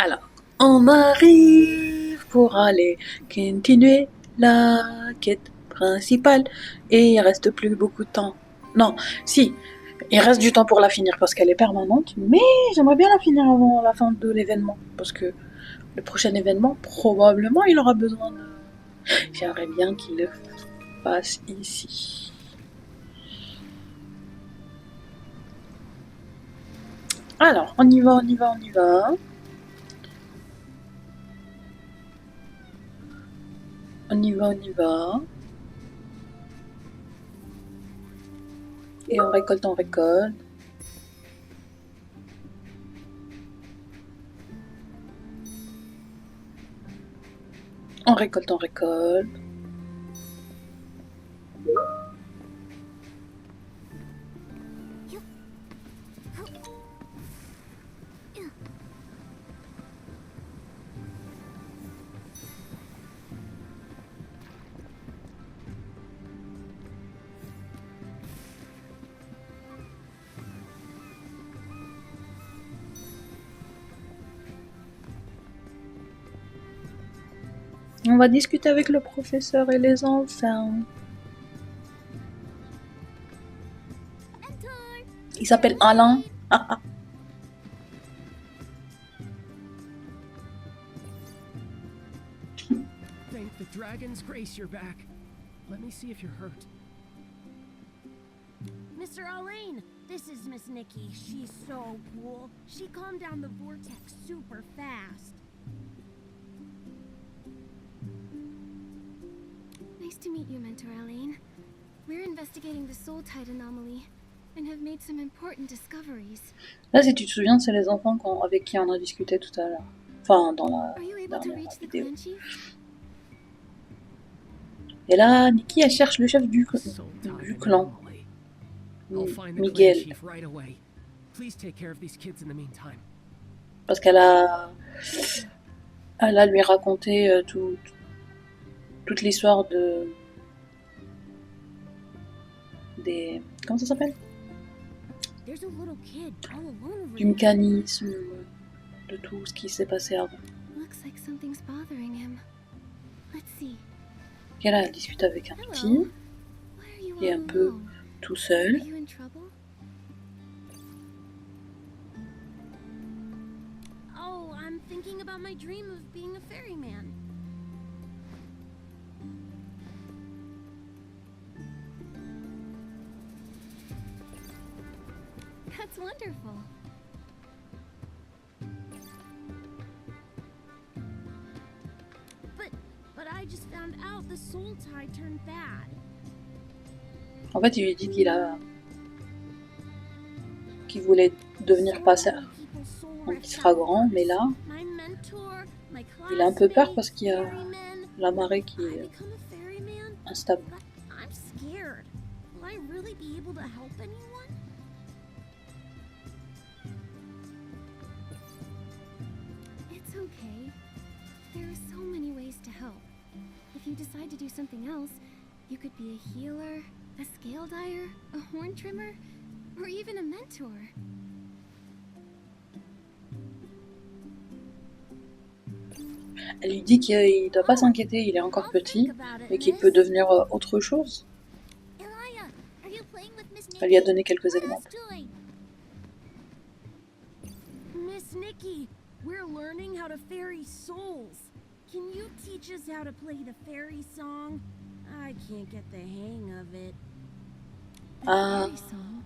Alors, on arrive pour aller continuer la quête principale et il reste plus beaucoup de temps. Non, si, il reste du temps pour la finir parce qu'elle est permanente, mais j'aimerais bien la finir avant la fin de l'événement parce que le prochain événement, probablement, il aura besoin de... J'aimerais bien qu'il le fasse ici. Alors, on y va, on y va, on y va. On y va, on y va. Et on récolte, on récolte. On récolte, on récolte. On va discuter avec le professeur et les enfants. Il s'appelle Alain. Ah, ah. Thank the dragon's grace you're back. Let me see if you're hurt. Mr. Alain, this is Miss Nikki. She's so cool. She calmed down the vortex super fast. Nice to meet you, Mentor Alain. We're investigating the soul tide anomaly and have made some important discoveries. Là, si tu te souviens, c'est les enfants avec qui on a discuté tout à l'heure. Enfin, dans la Are you able to dernière reach the vidéo. clan chief? Et là, Nikki, elle cherche le chef du clan. I'll find the clan Miguel. chief right away. Please take care of these kids in the meantime. Parce qu'elle a... Elle a lui raconté toute l'histoire des... Comment ça s'appelle? There's a little kid all alone over Du mécanisme, de tout ce qui s'est passé avant. Looks like something's bothering him. Let's see. Et là, elle discute avec un petit, Hello. Why are you qui est un all peu alone? tout Are seul. you in trouble? Oh, I'm thinking about my dream of being a ferryman. That's wonderful. But I just found out the soul tide turned bad. En fait, il lui dit qu'il voulait devenir passeur. Donc il sera grand, mais là, il a un peu peur parce qu'il y a la marée qui est instable. I'm scared. Will I really be able to help anyone? It's okay. There are so many ways to help. If you decide to do something else, you could be a healer, a scale dyer, a horn trimmer, or even a mentor. Elle lui dit qu'il ne doit pas s'inquiéter, il est encore petit, et qu'il peut devenir autre chose. Elle lui a donné quelques exemples. Miss Nikki, we're learning how to ferry souls. Can you teach us how to play the fairy song? I can't get the hang of it. Ah. Fairy song.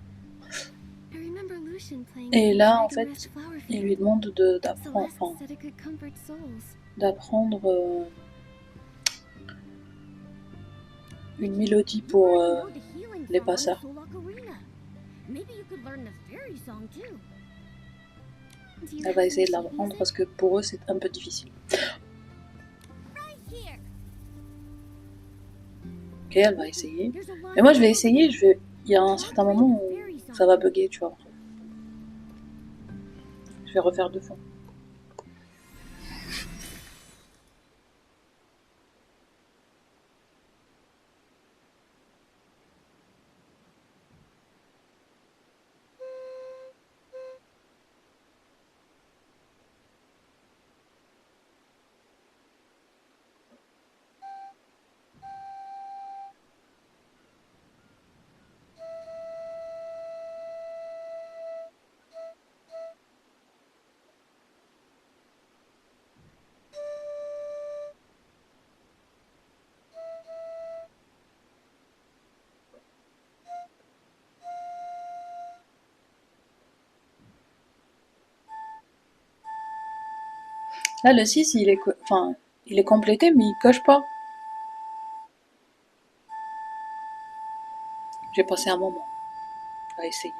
I remember Lucian playing Et it in là, en Dragon fait, Rush Flower il Fair. lui demande d'apprendre, Celeste said it could comfort souls. une mélodie pour les passeurs. Maybe you could learn the fairy song too. Do you Elle va have essayer de any sheet l'apprendre music? parce que pour eux, c'est un peu difficile. Right here. Ok, elle va essayer. Mais moi, je vais essayer, il y a un certain moment où ça va bugger, tu vois. Je vais refaire deux fois. Là, le 6, enfin, il est complété, mais il coche pas. J'ai passé un moment à essayer.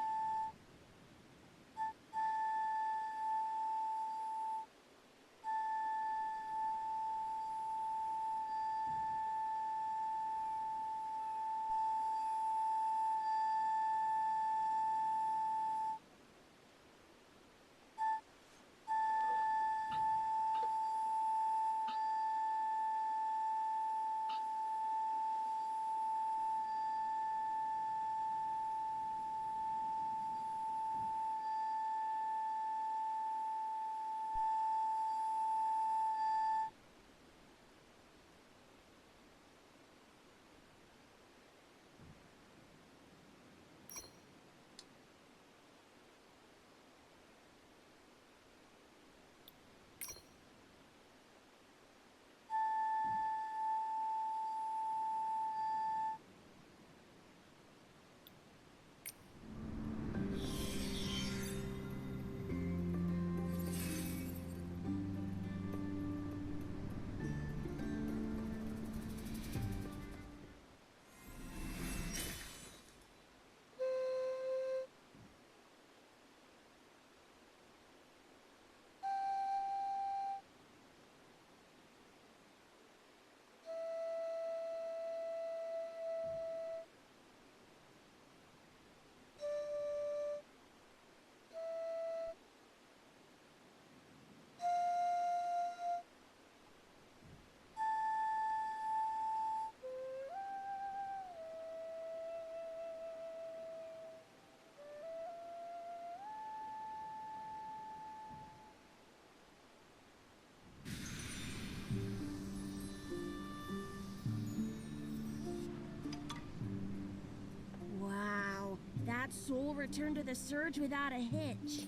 Wow, that soul returned to the surge without a hitch.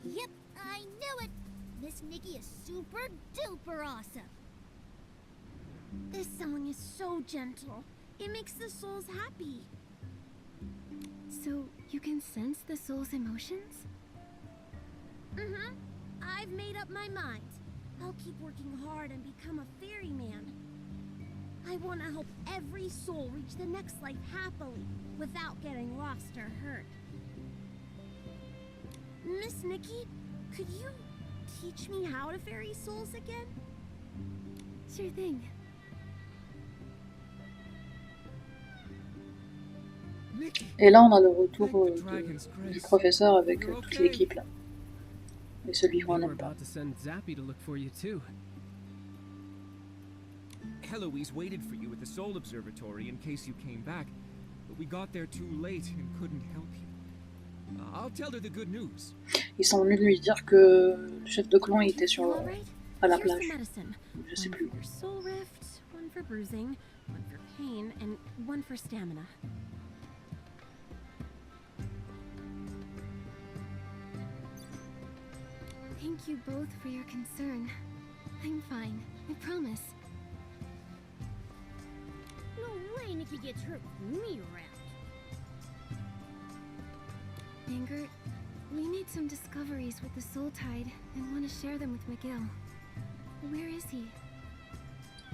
Yep, I knew it! Miss Nikki is super duper awesome! This song is so gentle. It makes the souls happy. So, you can sense the soul's emotions? Mm-hmm. I've made up my mind. I'll keep working hard and become a ferryman. I want to help every soul reach the next life happily, without getting lost or hurt. Miss Nikki, could you teach me how to ferry souls again? Sure thing. Nikki, Et là, on a le retour thank the Dragon's du grace. professeur avec You're toute okay. l'équipe là. Et celui qu'on We were n'aime pas. about to send Zappy to look for you too. Heloise waited for you at the Soul Observatory in case you came back, but we got there too late and couldn't help you. I'll tell her the good news. Ils sont venus lui dire que le chef de clan il était sur, You all right? à la Here's the plage. medicine. Je sais One plus. for your soul rift, one for bruising, one for pain, and one for stamina. Thank you both for your concern. I'm fine, I promise. No way Nikki gets hurt with me around. Anger, we made some discoveries with the Soul Tide and want to share them with McGill. Where is he?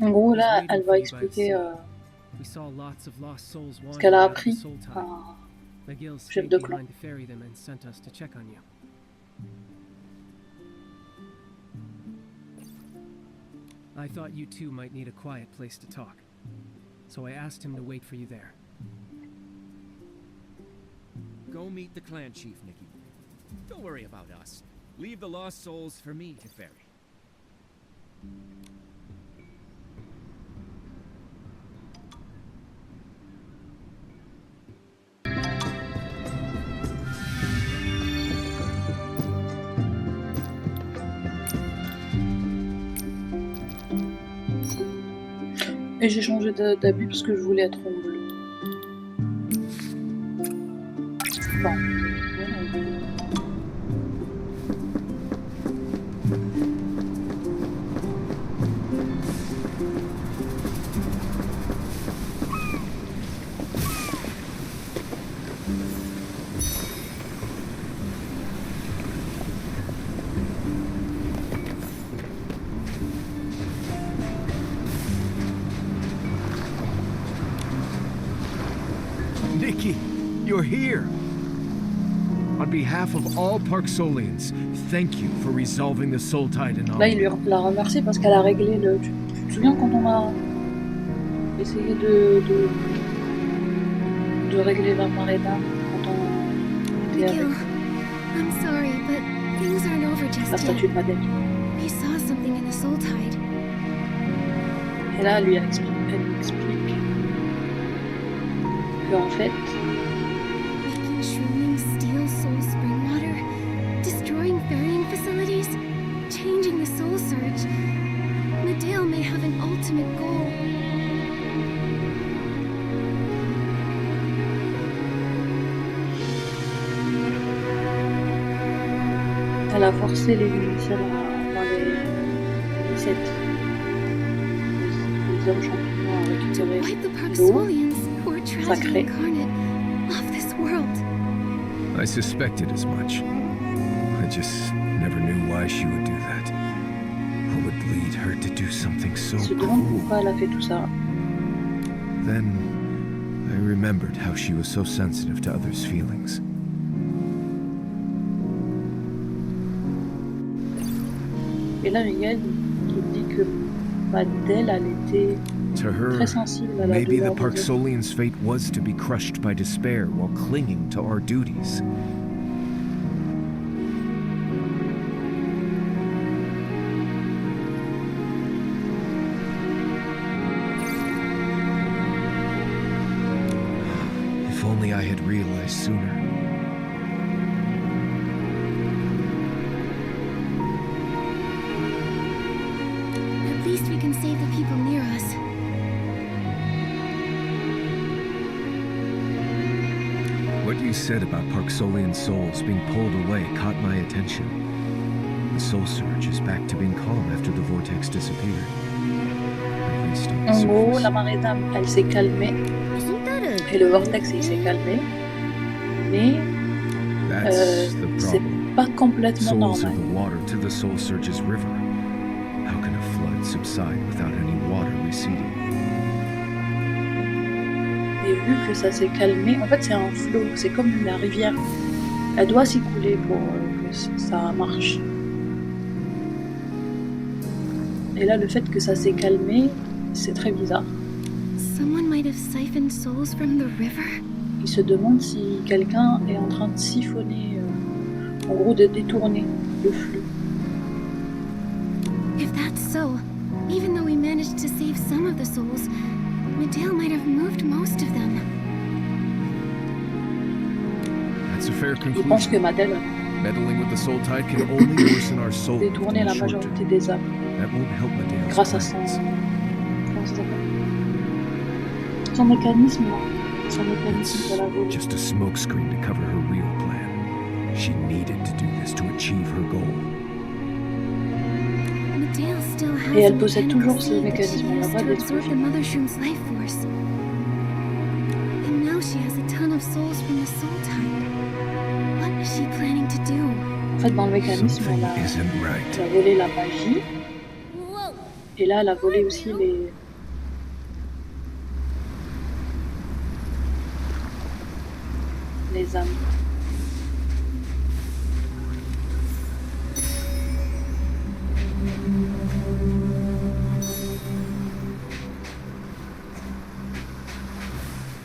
En gros, là, He's elle waiting va for you by the expliquer sea. We saw lots of lost souls ce qu'elle wandering a out of the appris Soul Tide. à McGill chef stayed de clan. behind to ferry them and sent us to check on you. I thought you two might need a quiet place to talk, so I asked him to wait for you there. Go meet the clan chief, Nikki. Don't worry about us. Leave the lost souls for me to ferry. Et j'ai changé d'habit parce que je voulais être en bleu. Enfin, Nikki, you're here. On behalf of all Parksolians, thank you for resolving the soul tide Là, il anomaly. lui l'a remercié parce qu'elle a réglé le... Tu te souviens quand on a essayé de régler la marée d'âme quand on était avec Miguel, I'm sorry, but things aren't over la just statue yet. de Madeleine. We saw something in the soul tide. Et là, elle explique qu'en fait, Making shrooming steel soul spring water, destroying ferrying facilities, changing the soul surge. Medale may have an ultimate goal. elle a forcé les initiés dans les sept. Les hommes champignons à To récupérer wipe the l'eau. Parksolians, who are tragedy Sacré. incarnate, off this world. I suspected as much. I just never knew why she would do that. What would lead her to do something so Elle se demande cruel? pourquoi elle a fait tout ça. Then I remembered how she was so sensitive to others' feelings. Et là, Miguel, il dit que Madeleine, elle était To her, très sensible à la maybe the douleur des autres. Parksolian's fate was to be crushed by despair while clinging to our duties. If only I had realized sooner. At least we can save the people near us. What you said about Parksolian souls being pulled away caught my attention. The soul surge is back to being calm after the vortex disappeared. At least on the En gros, surface. la marée d'âme, elle s'est calmée. Isn't that a Et le vortex, il s'est calmé. Mais That's the c'est problem. pas complètement Souls are normal. the water to the soul surge's river. How can a flood subside without any water receding? Et vu que ça s'est calmé, en fait c'est un flot, c'est comme la rivière. Elle doit s'écouler pour que ça marche. Et là, le fait que ça s'est calmé, c'est très bizarre. Someone might have siphoned souls from the river. Il se demande si quelqu'un est en train de siphonner, en gros de détourner le flux. If that's so, even though we managed to save some of the souls, Medale might have moved most of them. That's a fair Il pense que conclusion. Madeleine Meddling with the soul tide can only worsen our a soul détourné in la the short majorité term. des âmes That won't help Medea's grâce à son, plans. comment ça s'appelle, son mécanisme, là. Son mécanisme de la volée. Just a smokescreen to cover her real plan. She needed to do this to achieve her goal. Medale still has Et elle a possède mechanical toujours ce seed that she mécanisme, on l'a used pas to absorb the détruit. Mother Shroom's life force. And now she has a ton of souls from the soul tide. What is she planning to do? En fait, dans le mécanisme, Something isn't elle right. a volé la magie, whoa? et là, elle a volé aussi les âmes.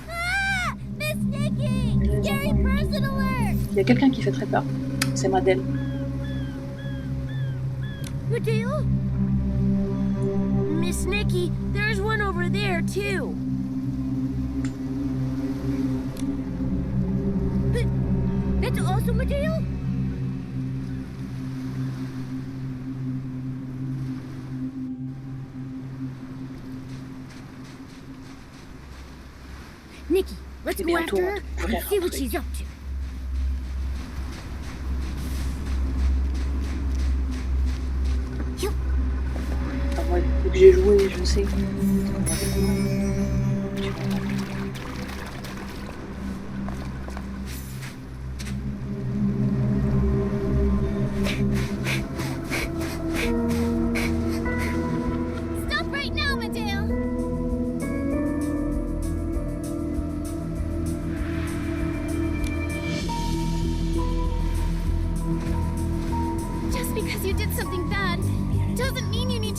Ah! Miss Nikki! Scary person alert! Il y a quelqu'un qui fait très peur, c'est Madeleine. Medale? Miss Nikki, there's one over there too. That's also Medale? Nikki, let's Eh go bien, after her tout le monde and see what pourrait she's up to. Enfin, moi, vu que j'ai joué, je sais. Stop right now, Medale!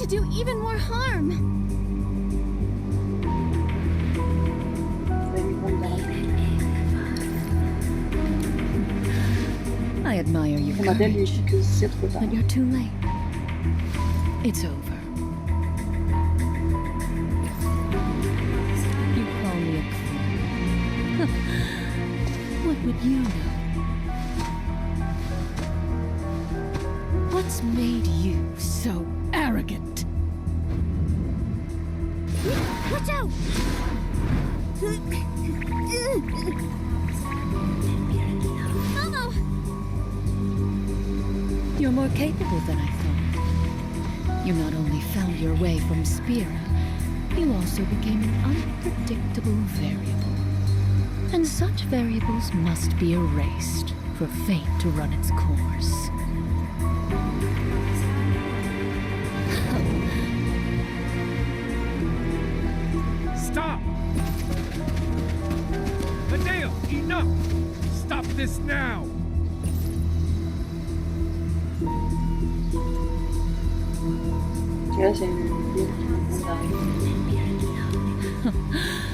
do even more harm. Ça lui monte dans la tête. I admire your Et Madeleine lui courage, dit que c'est trop tard. but you're too late. It's over. You call me a fool. What would you know? What's made you so arrogant? Watch out! Follow! You're more capable than I thought. You not only found your way from Spira, you also became an unpredictable variable. And such variables must be erased for fate to run its course. Stop! Mateo, enough! Stop this now! Et là, c'est une fille qui monte d'arriver.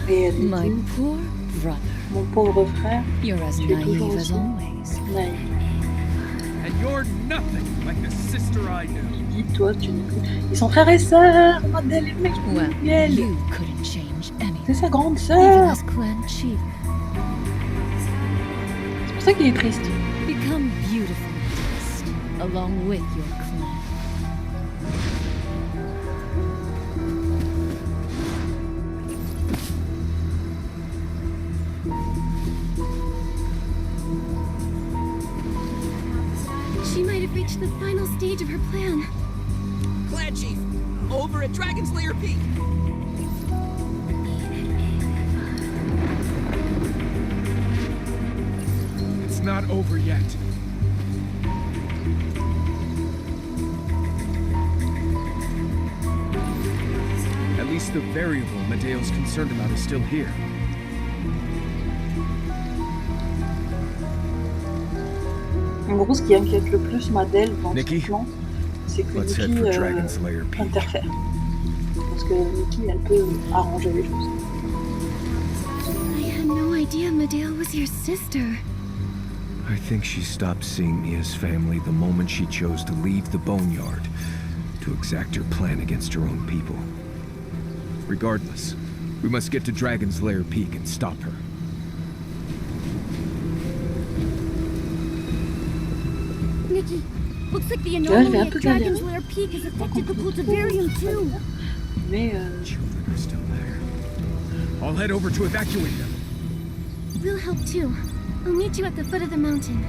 Et elle lui My dit, poor brother, mon pauvre frère, you're as tu es toujours naive as aussi always. naïf. And you're nothing like the sister I knew. Il dit, toi, tu n'es plus... Ils sont frères et sœurs, Madeleine, mec, Well, elle. you couldn't change C'est anything, sa grande even sœur. as clan chief. C'est pour ça qu'il est triste. Become beautiful, dust, along with your clan. She might have reached the final stage of her plan. Clan Chief, over at Dragon's Lair Peak. It's not over yet. At least the variable Medeo's concerned about is still here. En gros, ce qui inquiète le plus Madeleine dans Nikki, ce plan, c'est que let's head Nikki for Dragon's Lair Peak. interfère. Parce que Nikki, elle peut arranger les choses. I had no idea Medea was your sister. I think she stopped seeing me as family the moment she chose to leave the boneyard to exact her plan against her own people. Regardless, we must get to Dragon's Lair Peak and stop her. Nikki, looks like the elle anomaly fait un at peu de la Dragon's guerre. Lair Peak has affected the cultivarium too. Mais Children are still there. I'll head over to evacuate them. We'll help too. I'll meet you at the foot of the mountain.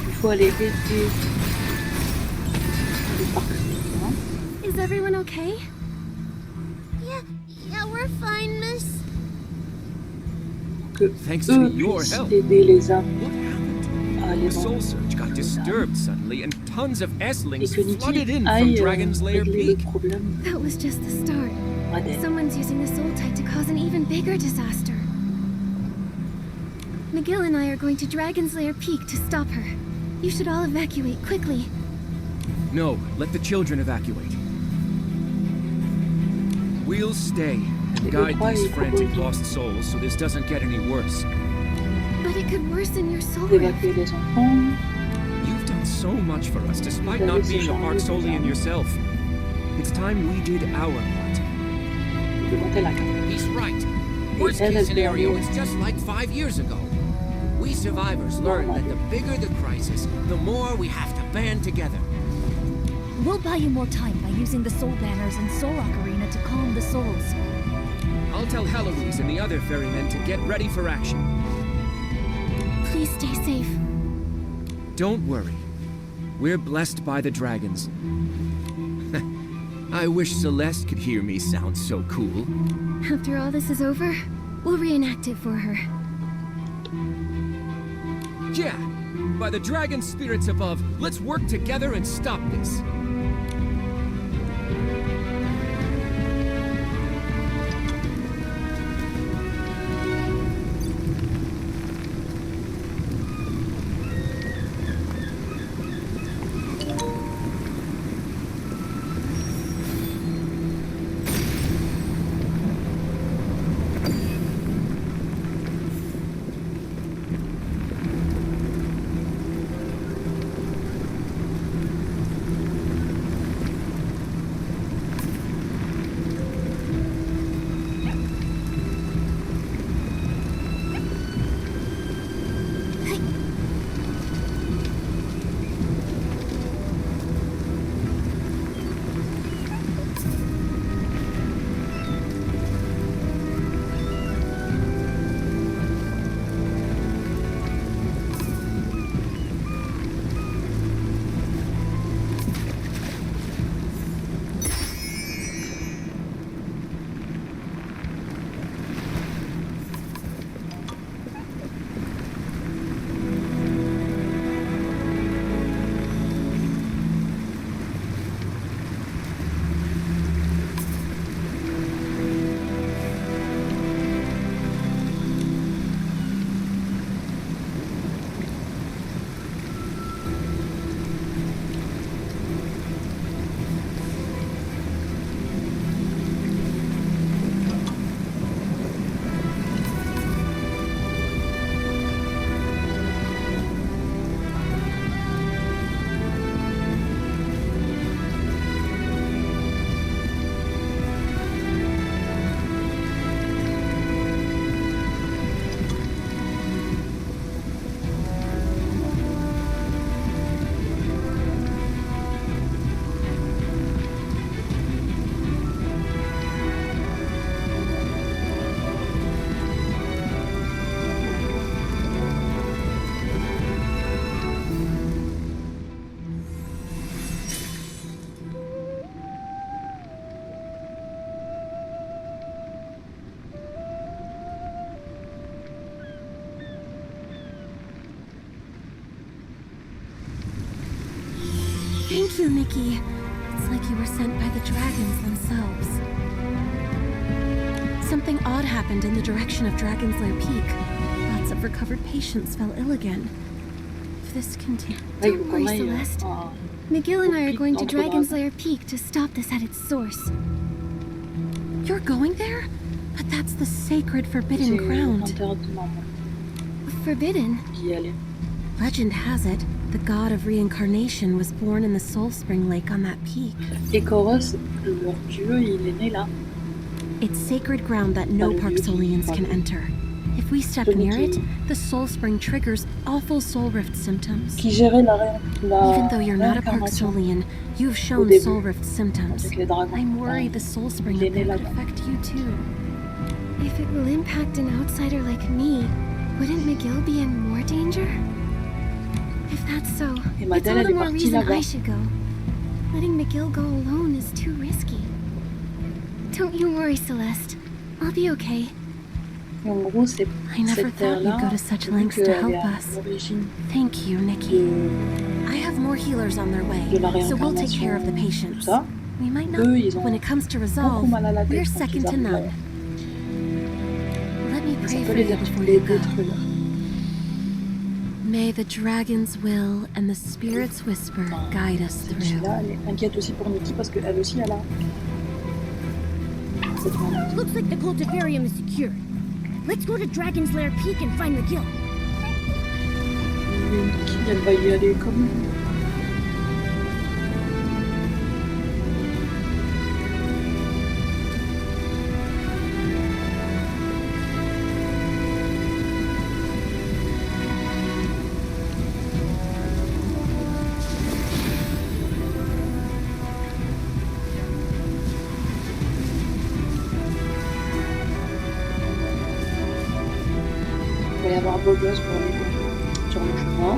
il faut aller aider les parcs. Is everyone okay? Yeah, we're fine, miss. Que Thanks to eux your puissent help. aider les hommes What happened? à aller The dans soul surge got disturbed suddenly, and tons of et S-lings que flooded Nikki in from aille Dragon's Lair régler le Peak. problème That was just the start. Madeleine. Someone's using the soul type to cause an even bigger disaster. McGill and I are going to Dragon's Lair Peak to stop her. You should all evacuate quickly. No, let the children evacuate. We'll stay and guide these frantic lost souls so this doesn't get any worse. But it could worsen your soul. D'évacuer les enfants, You've done so much for us despite not being a Park Solian yourself. It's time we did our part. de monter la carte. He's right. Worst Elle, elle case peut scenario, aller- it's just like 5 years ago. We survivors learned that the bigger the crisis, the more we have to band together. We'll buy you more time by using the soul banners and Soul Rock Arena to calm the souls. I'll tell Heloise and the other ferrymen to get ready for action. Please stay safe. Don't worry. We're blessed by the dragons. I wish Celeste could hear me sound so cool. After all this is over, we'll reenact it for her. Yeah, by the dragon spirits above, let's work together and stop this. Thank you, Nikki. It's like you were sent by the dragons themselves. Something odd happened in the direction of Dragon's Lair Peak. Lots of recovered patients fell ill again. If this continues... Là, il faut Don't qu'on worry, aille Celeste. à- McGill and I au are pic going to d'Entre Dragon's Dragons. Lair Peak to stop this at its source. You're going there? But that's the sacred, C'est forbidden ground. interdit normalement Forbidden? d'y aller. Legend has it, the god of reincarnation was born in the Soul Spring Lake on that peak. Et Koros, leur dieu, il est né là. It's sacred ground that no Parksolians can enter. If we step near it, the Soul Spring triggers awful Soul Rift symptoms. Qui gérait la Even though you're not a réincarnation Parksolian, you've shown début, Soul Rift symptoms. avec les dragons. I'm worried the Soul Spring il est up né there could là-bas. affect you too. If it will impact an outsider like me, wouldn't McGill be in more danger? If that's so, Et it's Madeleine, all elle the est more partie reason là-bas. I should go. Letting McGill go alone is too risky. Don't you worry, Celeste. I'll be okay. Et en gros, c'est I never cette thought you'd terre-là, go to such vu lengths to qu'elle help est à us. l'origine Thank you, Nikki. de, I have more healers on their way, de la so we'll take care of the réincarnation, tout patients. ça. We might not. Eux, ils ont When it comes to beaucoup resolve, mal à la we're tête quand second ils to arrivent none. là-bas. Let me Ça pray peut for les you before you go. détruire. May the dragon's will and the spirit's whisper guide us Cette through. fille-là, elle est inquiète aussi pour Nikki parce qu'elle aussi, elle a cette maladie. Looks like the cultivarium is secure. Let's go to Dragon's Lair Peak and find McGill. Mais Nikki, elle va y aller comme... Il va y avoir beau gosse pour lui sur le chemin.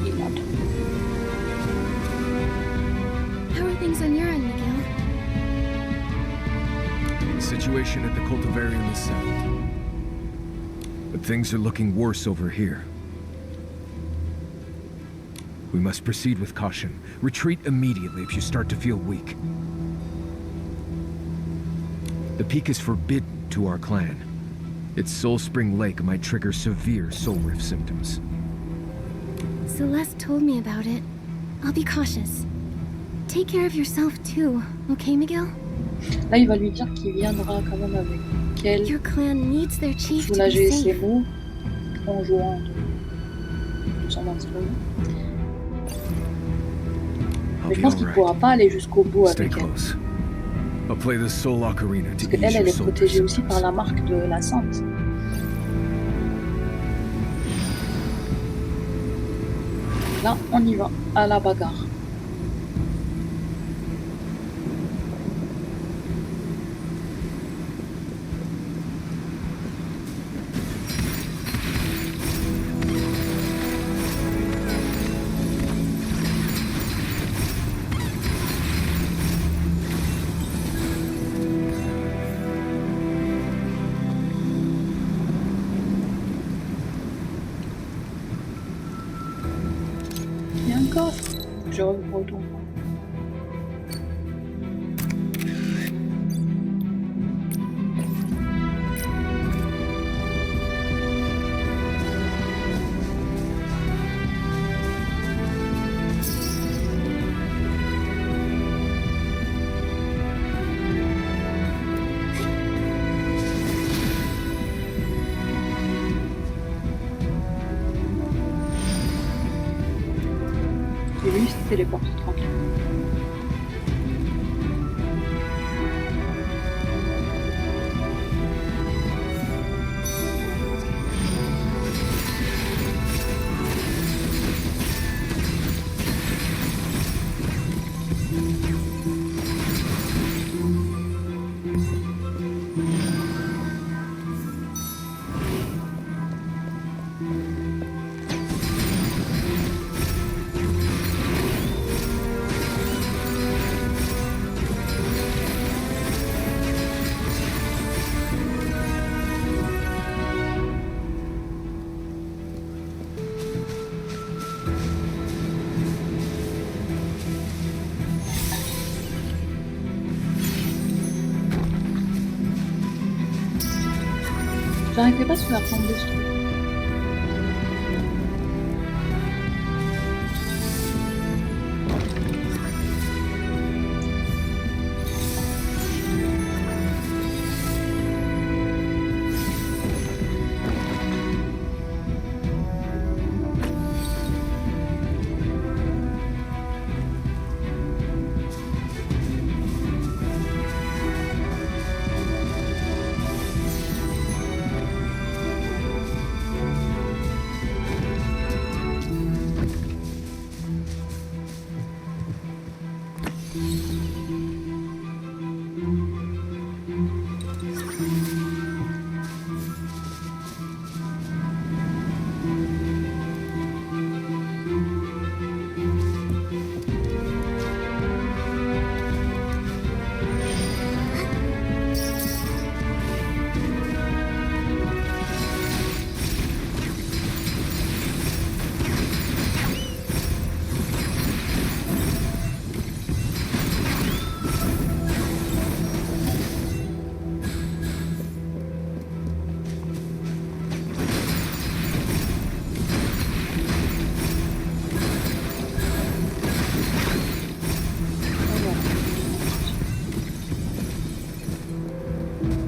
Il entre. How are things on your end, McGill? The situation at the cultivarium is settled. But things are looking worse over here. We must proceed with caution. Retreat immediately if you start to feel weak. The peak is forbidden to our clan. Its Soul Spring Lake might trigger severe Soul Rift symptoms. Celeste told me about it. I'll be cautious. Take care of yourself too, okay, McGill? Là, il va lui dire qu'il viendra quand même avec elle Your clan needs their chief to be soulager ses safe. maux en jouant de son instrument. I'll Mais je be pense qu'il alright. pourra pas aller jusqu'au bout Stay avec elle. close. I'll play the Soul Ocarina to Parce qu'elle, ease elle your est soul protégée aussi symptoms. par la marque de la sainte. Là, on y va, à la bagarre. Et encore, je retourne. Et lui, il se téléporte tranquille. J'arrêtais pas de faire prendre des trucs.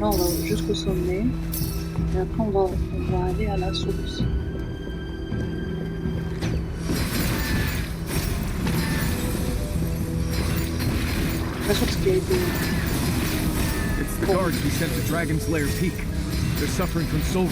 Là, on va jusqu'au sommet. Et après, on va aller à la source. La source qui a été... It's the guards we sent to Dragon's Lair Peak. They're suffering from soul.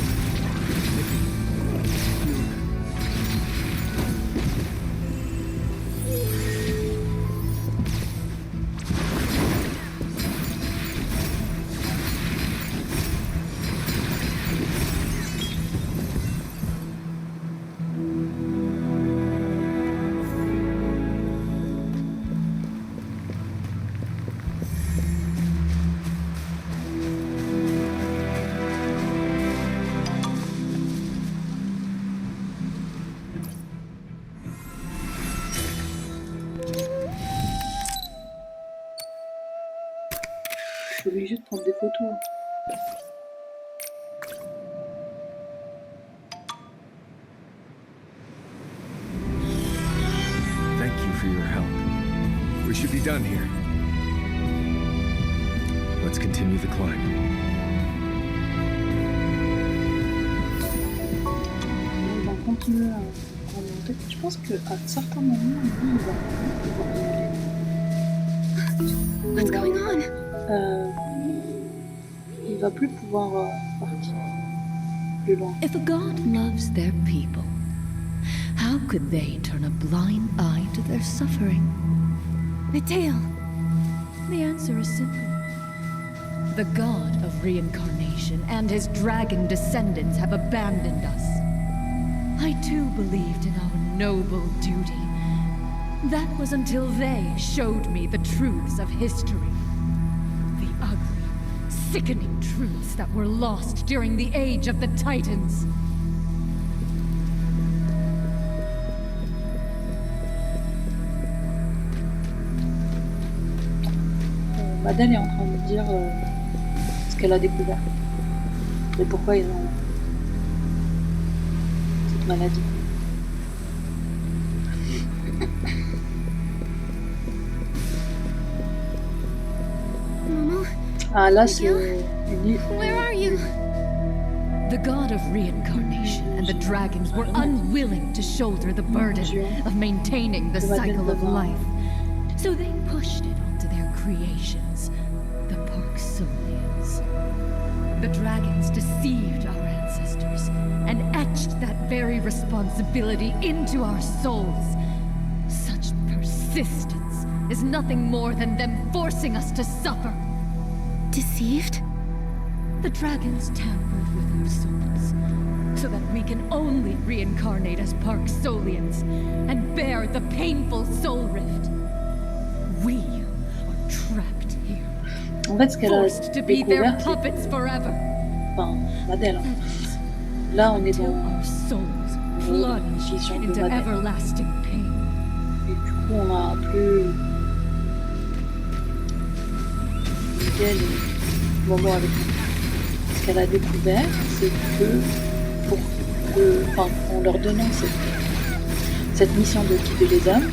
Je suis obligée de prendre des photos. Thank you for your help. We should be done here. Let's continue the climb. On va continuer à monter. Je pense qu'à certains moments, lui, il va pouvoir y aller. What's going on? Il va plus pouvoir partir plus loin. If a god loves their people, how could they turn a blind eye to their suffering? Mateo. The answer is simple. The god of reincarnation and his dragon descendants have abandoned us. I too believed in our noble duty. That was until they showed me the truths of history. The ugly, sickening truths that were lost during the age of the Titans. Madeleine est en train de dire ce qu'elle a découvert et pourquoi ils ont cette maladie. Momo, Ah là c'est where are you? The god of reincarnation and the dragons were unwilling to shoulder the burden of maintaining the cycle of life. So they pushed it onto their creations, the Parksolians. The dragons deceived our ancestors and etched that very responsibility into our souls. Such persistence is nothing more than them forcing us to suffer. Deceived? The dragons tampered with our souls, so that we can only reincarnate as Parksolians and bear the painful soul rift. We are trapped here, en fait ce qu'elle a forced to be their découvert c'est puppets forever. enfin Madeleine. That is, Là on est till dans our souls plunge vision de into Madeleine. everlasting pain. Et du coup on a plus Miguel et Momo avec nous. ce qu'elle a découvert, c'est que en leur donnant cette mission de guider les âmes,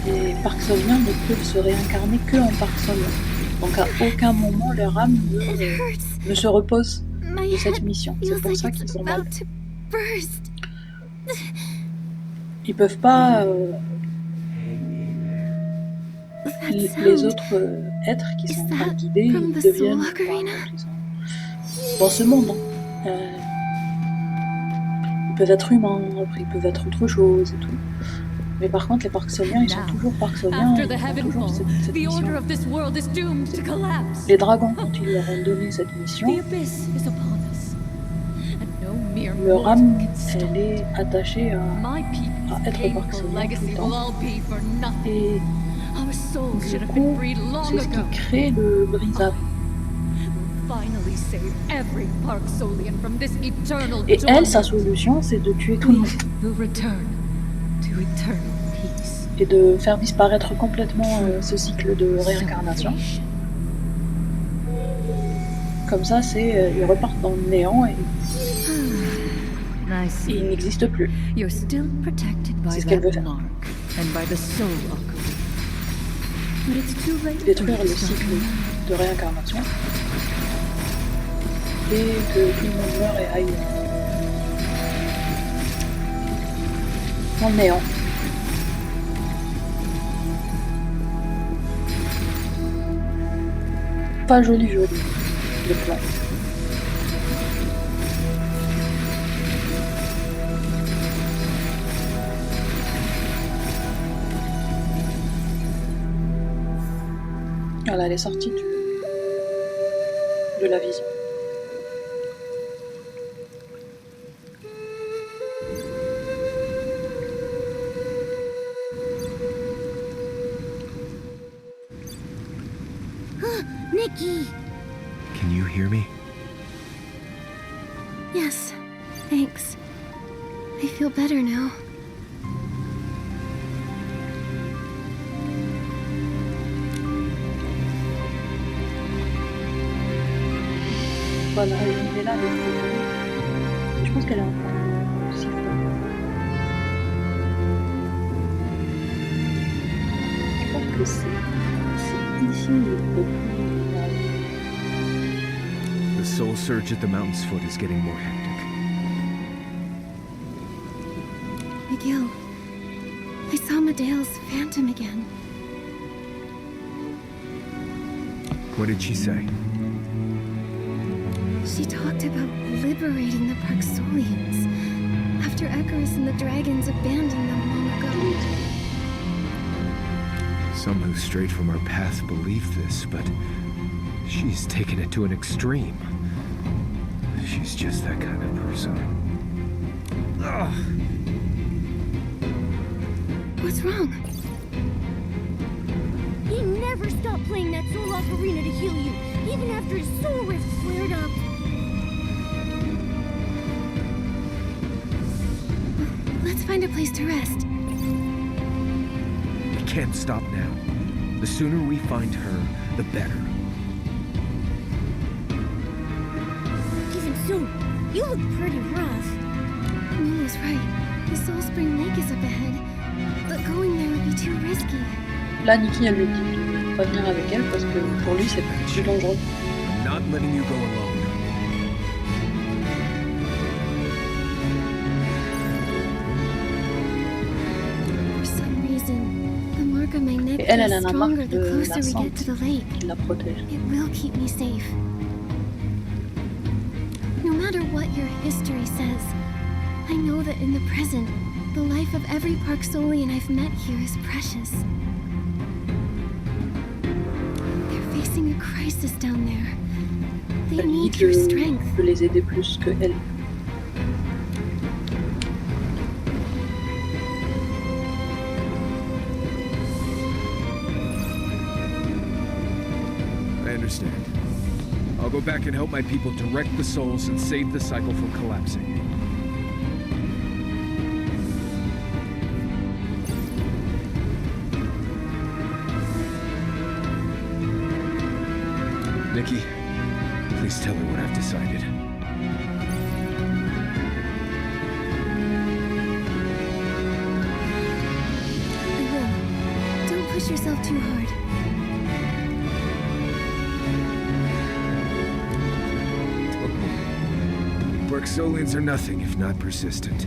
les Parksoliens ne peuvent se réincarner que en Parksoliens. Donc à aucun moment leur âme ne se repose de cette mission. C'est pour ça qu'ils sont mal. Ils peuvent pas... les autres êtres qui sont en train de guider, ils deviennent dans ce monde. Ils peuvent être humains, après ils peuvent être autre chose et tout. Mais par contre, les Parksoliens, ils sont toujours Parksoliens, ils ont toujours cette mission. Les dragons, quand ils leur ont donné cette mission, leur âme, elle est attachée à être Parksolien tout le temps. Et du coup, c'est ce qui crée le brisable. Et elle, sa solution, c'est de tuer tout le monde. Et de faire disparaître complètement ce cycle de réincarnation. Comme ça, ils repartent dans le néant et ils n'existent plus. C'est ce qu'elle veut faire. Détruire le cycle de réincarnation. Et que tout le monde meure et aille dans le néant. Pas joli le plan. Voilà, elle est sortie de la vision. Nikki! Can you hear me? Yes, thanks. I feel better now. Voilà, elle est là avec le... Je pense qu'elle est en train de siffler. Je pense que c'est ici le plus... The soul surge at the mountain's foot is getting more hectic. Miguel, I saw Medea's phantom again. What did she say? She talked about liberating the Parksolians after Icarus and the dragons abandoned them long ago. Some who strayed from our path believe this, but she's taken it to an extreme. She's just that kind of person. Ugh. What's wrong? He never stopped playing that soul ocarina to heal you, even after his soul rift flared up. Let's find a place to rest. We can't stop now. The sooner we find her, the better. Even so, you look pretty rough. Milo's right. The Soul Spring Lake is up ahead, but going there would be too risky. Là, Nikki, elle lui dit de pas venir avec elle parce que pour lui, c'est plus dangereux. I'm not letting you go alone. Et elle en a marre de la sainte qui la protège. It will keep me safe. No matter what your history says, I know that in the present, the life of every Parksolian I've met here is precious. They're facing a crisis down there. They Elle need dit your que strength. peut les aider plus que elle. I understand. I'll go back and help my people direct the souls and save the cycle from collapsing. Nikki, Please tell her what I've decided. I will. Don't push yourself too hard. Parksolians are nothing if not persistent.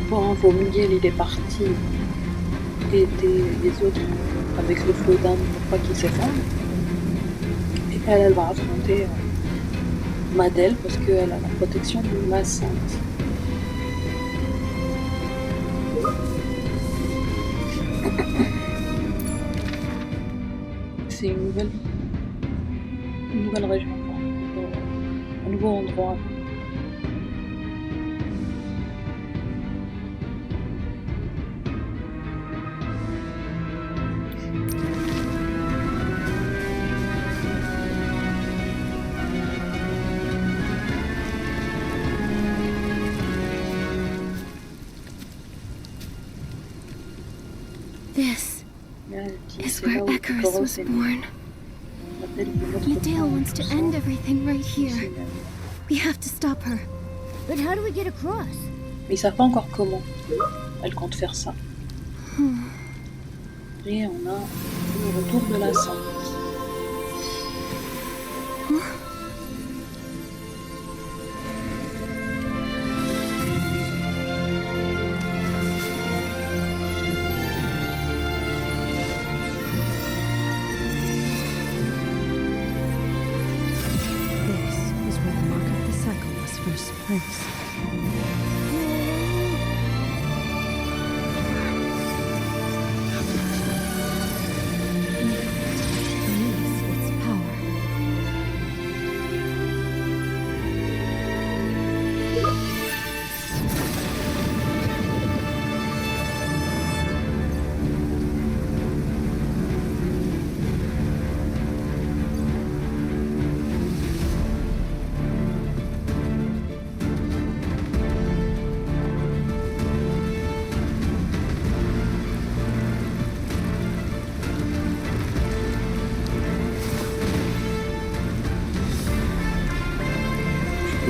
Pour info, Miguel il est parti aider les autres avec le flot d'âme pour pas qu'il s'effondre. Et elle va affronter Madel parce qu'elle a la protection de la sainte. C'est une nouvelle région, un nouveau endroit. This is C'est where là où Icarus was born. Medea wants to end everything right here. We have to stop her. But how do we get across? Mais ils savent pas encore comment elle compte faire ça. Et on a le retour de la sainte.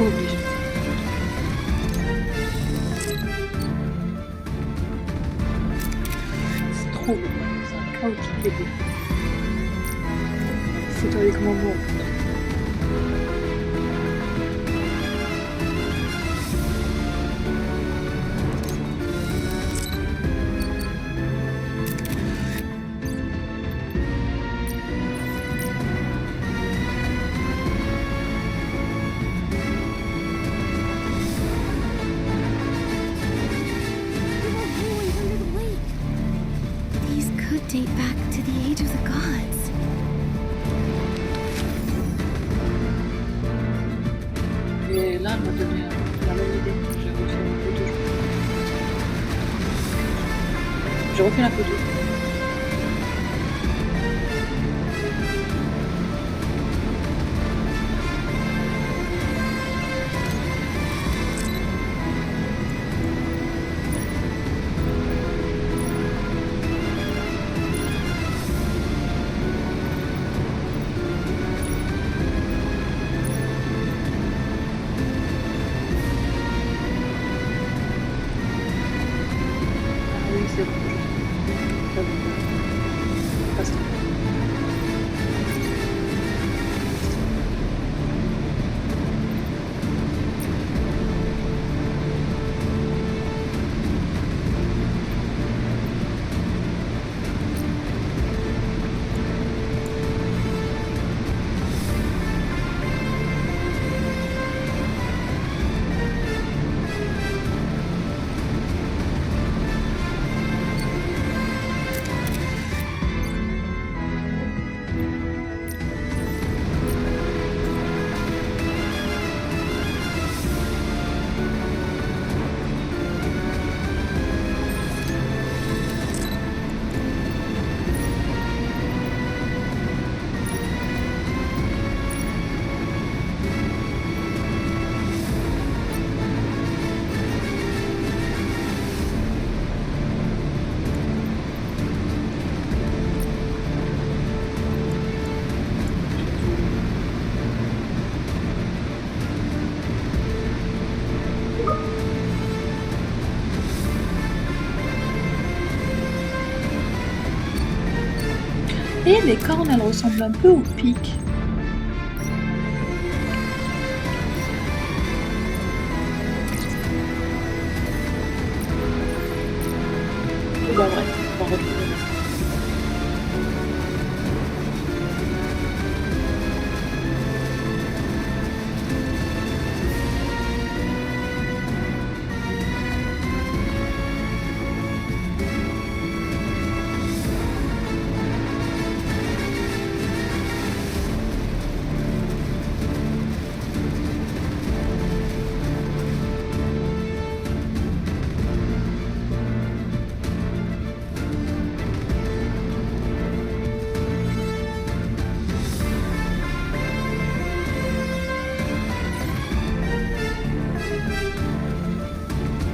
Obligé. C'est trop beau. C'est un caoutchouc qui est beau. Photo avec maman. Date back to the age of the gods. Et là, elle m'a donné la même idée. J'ai refait la photo. J'ai refait la photo. C'est bon. Ça va. Passe. Et les cornes, elles ressemblent un peu aux pics. Bon, bref, on va retrouver.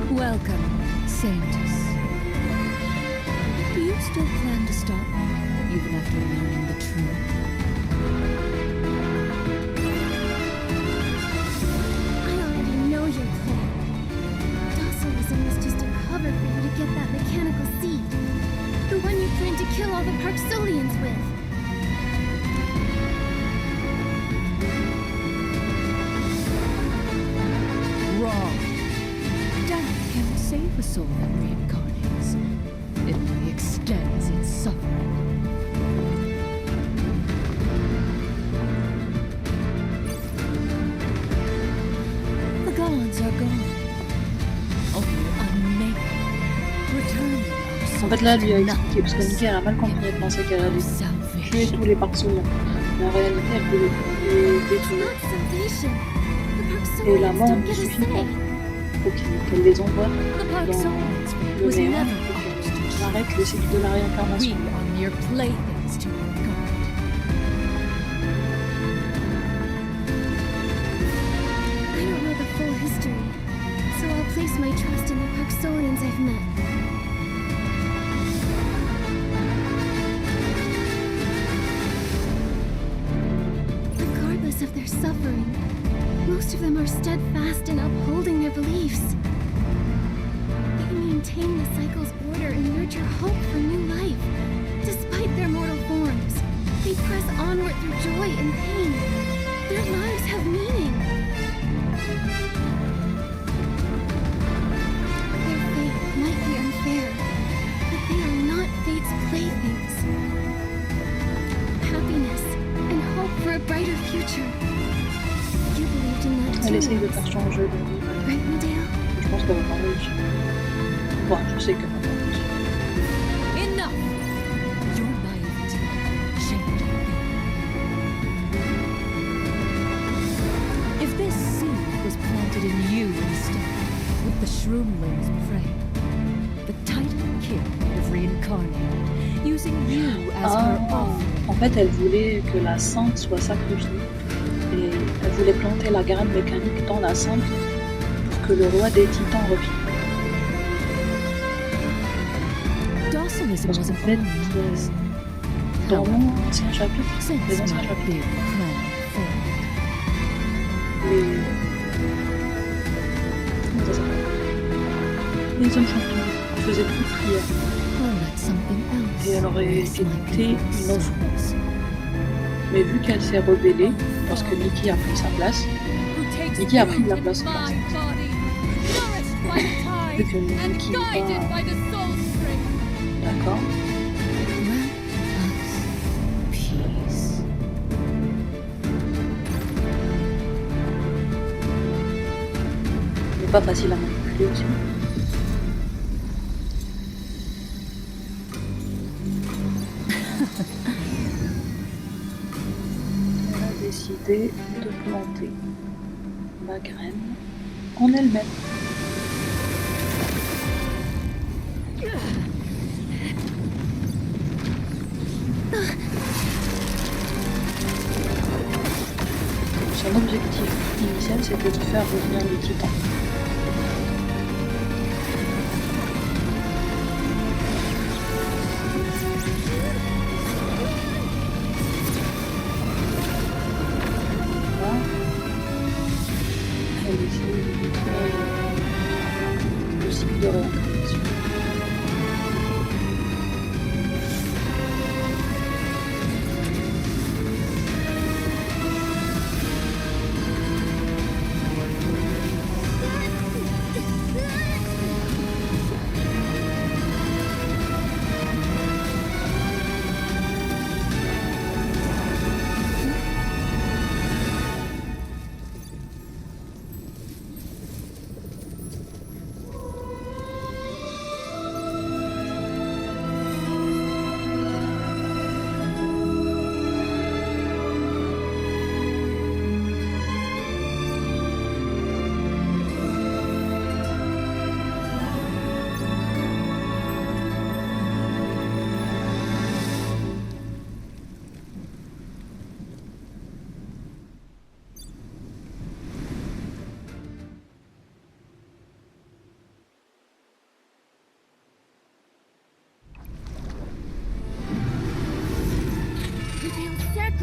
Welcome, Saintess. Do you still plan to stop me, even after learning the truth? I already know your plan. Docilism was just a cover for you to get that mechanical seed. The one you planned to kill all the Parksolians with. Wrong. Death can't save a soul that reincarnates. It only extends its suffering. The gods are gone. Only unmade. Returning our En fait, là, lui a souls to expliqué, parce que Nikki, elle a mal compris, elle pensait qu'elle allait tuer salvation. tous les Parksoliens. Mais en réalité, elle peut les détruire. Not salvation. The Et la Parksolians mort don't ne get a suffit pas. say. Il faut qu'elle les envoie The Parksolians le was néant never et ours to qu'elle choose. arrête le cycle de la We réincarnation. are mere playthings to our God. I don't know the full history, so I'll place my trust in the Parksolians I've met. Regardless of their suffering, most of them are steadfast in upholding their beliefs. They maintain the cycle's order and nurture hope for new life. Despite their mortal forms, they press onward through joy and pain. Their lives have meaning. Their fate might be unfair, but they are not fate's playthings. Happiness and hope for a brighter future. You believed in that Elle too, essaye de Alice. faire changer de vie. Right, Medea? Je pense qu'elle va pas réussir. Bon, je sais qu'elle va pas réussir. Enough! Your naivety changed me. If this seed was planted in you instead, with the Shroomling's prey, the Titan King would have reincarnated, using you as her offering. En fait, elle voulait que la sainte soit sacrifiée. Et elle voulait planter la graine mécanique dans la sainte pour que le roi des titans revienne. Docilism Parce was qu'en an fait, old dans l'ancien chapitre, les since anciens my chapitres, big plan failed. les... Comment ça s'appelle ? Les hommes champions faisaient plus de prières. Or let something else Et elle aurait bless my été une people's offrande. souls. Mais vu qu'elle s'est rebellée, parce que Nikki a pris sa place, Nikki a pris la place de la sainte. Vu que Nikki va... D'accord. Grant us peace. Mais pas facile à manipuler aussi. Elle a décidé de planter la graine en elle-même. Son objectif initial, c'était de faire revenir les titans. Là, elle essaie de détruire le cycle de réincarnation.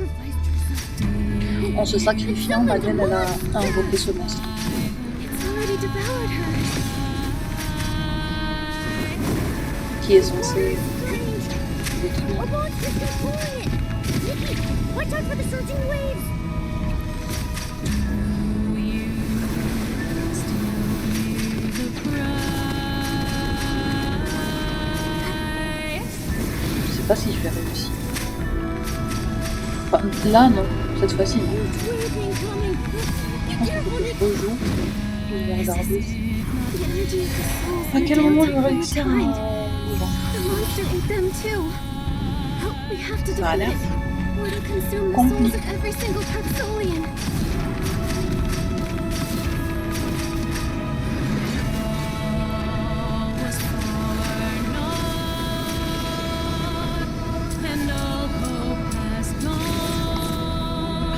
sacrificed yourself. En se sacrifiant, Madeleine, elle a invoqué ce monstre. It's already devoured her. Qui est censé Strange. détruire. A monster's controlling it. Nikki, watch out for the surging waves. Je sais pas s'il fait réussir. Enfin, là, non. Cette fois-ci, non. Huge wave incoming. Je pense qu'il faut que je rejoue. Je vais regarder. The energy of the souls À quel moment je vais dancing réussir from à... the The monster ate them too. Oh, we have to Ça a defeat l'air it. Or it'll consume the compliqué. souls of every single Parksolian.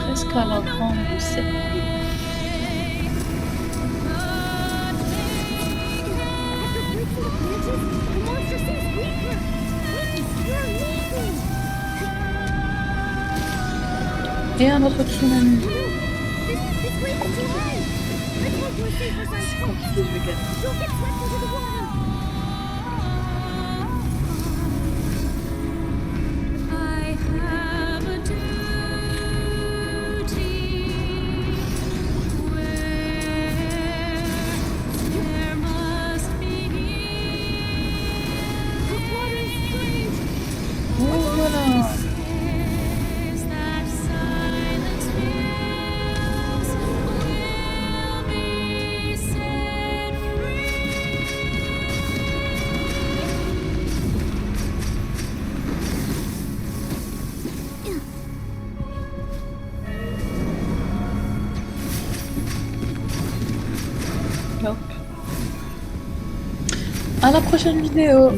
Presque à la fin de cette nuit. After breaking the branches, the monster seems weaker. Nikki, you're amazing. Et un autre tsunami. This wave is too high. Let's go to a safer side C'est first. compliqué, je vais gagner. You'll get swept into the water. The water is strange. Oh, voilà. Hop. À la prochaine vidéo.